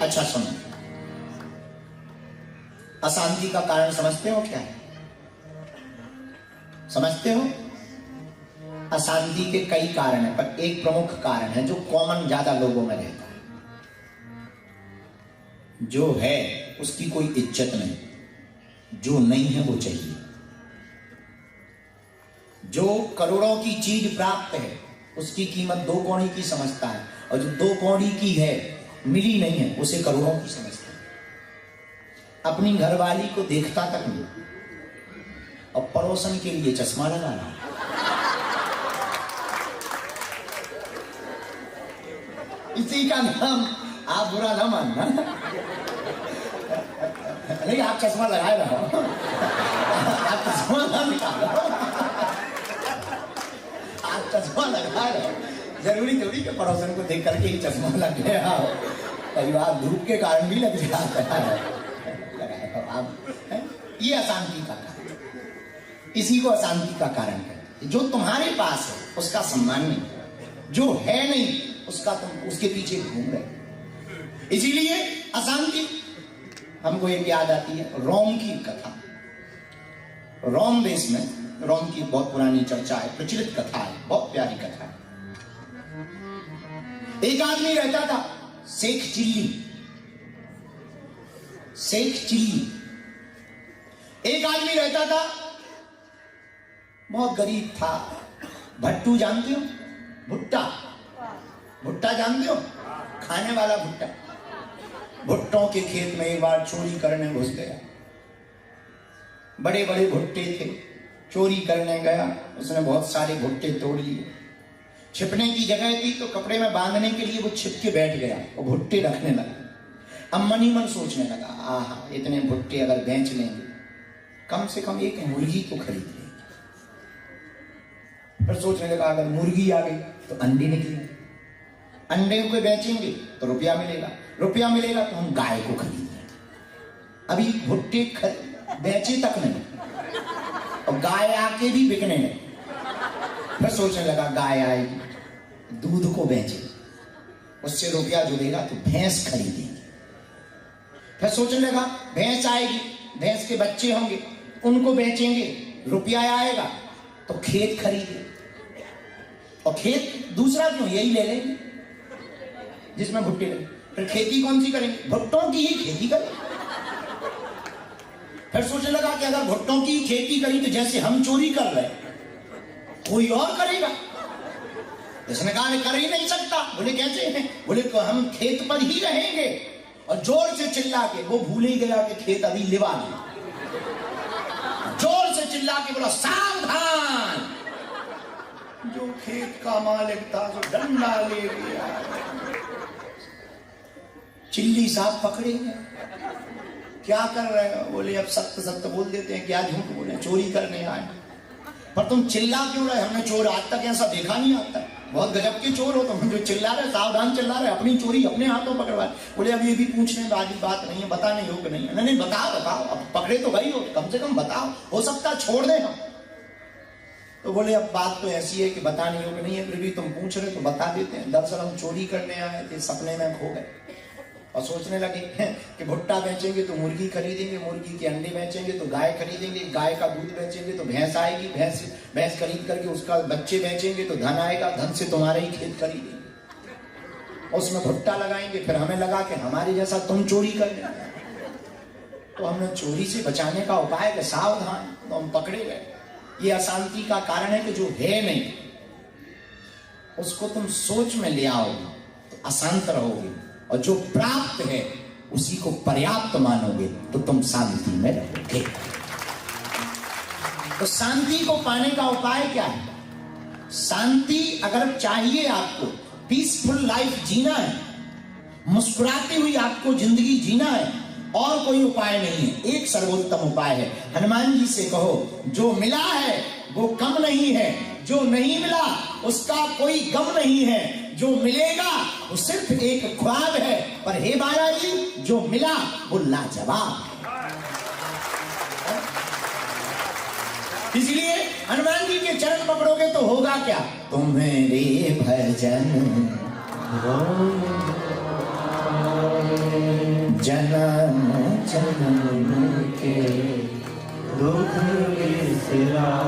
अच्छा सुनो, अशांति का कारण समझते हो क्या है? समझते हो? अशांति के कई कारण है, पर एक प्रमुख कारण है जो कॉमन ज्यादा लोगों में रहता है। जो है उसकी कोई इज्जत नहीं, जो नहीं है वो चाहिए। जो करोड़ों की चीज प्राप्त है उसकी कीमत 2 कौड़ी की समझता है, और जो 2 कौड़ी की है मिली नहीं है उसे करोड़ों की समझता है। अपनी घरवाली को देखता तक नहीं और पड़ोसन के लिए चश्मा लगा रहा है। इसी का नाम, आप बुरा ना मानना, नहीं आप चश्मा लगाए रहो, आप चश्मा ना निकालो, आप चश्मा लगा रहे हो। जरूरी थोड़ी कि पड़ोसन को देख करके ही चश्मा लग गया हो, कई बार धूप के कारण भी लग जाता है। लगाए हो आप, ये अशांति का कारण, इसी को अशांति का कारण कहते हैं। जो तुम्हारे पास है उसका सम्मान नहीं, जो है नहीं उसका तुम उसके पीछे घूम रहे। इसीलिए अशांति। हमको एक याद आती है रोम की कथा। रोम देश में, रोम की बहुत पुरानी चर्चा है, प्रचलित कथा है, बहुत प्यारी कथा है। एक आदमी रहता था शेख चिल्ली। शेख चिल्ली एक आदमी रहता था, बहुत गरीब था। भट्टू जानते हो? भुट्टा, भुट्टा जानते हो? खाने वाला भुट्टा। भुट्टों के खेत में एक बार चोरी करने घुस गया। बड़े बड़े भुट्टे थे, चोरी करने गया, उसने बहुत सारे भुट्टे तोड़ लिए। छिपने की जगह थी तो कपड़े में बांधने के लिए वो छिप के बैठ गया और भुट्टे रखने लगा। अब मन ही मन सोचने लगा, आहा इतने भुट्टे अगर बेच लेंगे, कम से कम एक मुर्गी तो खरीद लेंगे। फिर सोचने लगा अगर मुर्गी आ गई तो अंडे निकलेंगे, अंडे को बेचेंगे तो रुपया मिलेगा, रुपया मिलेगा तो हम गाय को खरीदेंगे। अभी भुट्टे बेचे तक नहीं और गाय आके भी बिकने नहीं। फिर सोचने लगा गाय आएगी, दूध को बेचे, उससे रुपया जुड़ेगा तो भैंस खरीदेंगे। फिर सोचने लगा भैंस आएगी, भैंस के बच्चे होंगे, उनको बेचेंगे, रुपया आएगा तो खेत खरीदेंगे। और खेत दूसरा क्यों, यही ले लेंगे जिसमें भुट्टे लगे। फिर खेती कौन सी करेंगे? भुट्टों की ही खेती करें। फिर सोचने लगा कि अगर भुट्टों की खेती करी तो जैसे हम चोरी कर रहे कोई और करेगा। जिसने कहा कर ही नहीं सकता। बोले कैसे हैं? बोले तो हम खेत पर ही रहेंगे। और जोर से चिल्ला के, वो भूल ही गया कि खेत अभी लिवा नहीं, जोर से चिल्ला के बोला सावधान। जो खेत का मालिक था जो डंडा ले लिया। चिल्ली साहब पकड़ेंगे, क्या कर रहे हो? बोले अब सत्य सत्य बोल देते हैं, क्या झूठ बोले, चोरी करने आए। पर तुम चिल्ला क्यों रहे? हमने चोर आज तक ऐसा देखा नहीं आता। बहुत गजब के चोर हो तुम, जो चिल्ला रहे, सावधान चिल्ला रहे, अपनी चोरी अपने हाथों पकड़वा। बोले अब ये भी पूछने वाली बात नहीं है, बताने योग्य नहीं है। नहीं बताओ बताओ, अब पकड़े तो गई हो, कम से कम बताओ, हो सकता छोड़ दे हम। तो बोले अब बात तो ऐसी है कि बताने योग्य नहीं है, फिर भी तुम पूछ रहे तो बता देते हैं। दरअसल हम चोरी करने आए थे, सपने में खो गए और सोचने लगे कि भुट्टा बेचेंगे तो मुर्गी खरीदेंगे, मुर्गी के अंडे बेचेंगे तो गाय खरीदेंगे, गाय का दूध बेचेंगे तो भैंस आएगी, भैंस खरीद करके उसका बच्चे बेचेंगे तो धन आएगा, धन से तुम्हारे ही खेत खरीदेंगे, उसमें भुट्टा लगाएंगे, फिर हमें लगा कि हमारे जैसा तुम चोरी कर लेंगे। तो हमने चोरी से बचाने का उपाय कि सावधान, तो हम पकड़े गए। ये अशांति का कारण है कि जो है नहीं उसको तुम सोच में ले आओगे तो अशांत रहोगे, और जो प्राप्त है उसी को पर्याप्त मानोगे तो तुम शांति में रहोगे। तो शांति को पाने का उपाय क्या है? शांति अगर चाहिए आपको, पीसफुल लाइफ जीना है, मुस्कुराती हुई आपको जिंदगी जीना है, और कोई उपाय नहीं है। एक सर्वोत्तम उपाय है। हनुमान जी से कहो जो मिला है वो कम नहीं है, जो नहीं मिला उसका कोई गम नहीं है, जो मिलेगा वो सिर्फ एक ख्वाब है, पर हे बालाजी जो मिला वो लाजवाब है। इसलिए हनुमान जी के चरण पकड़ोगे तो होगा क्या? तुम्हारे भजन जन्म जन्म के दुख बिसरा।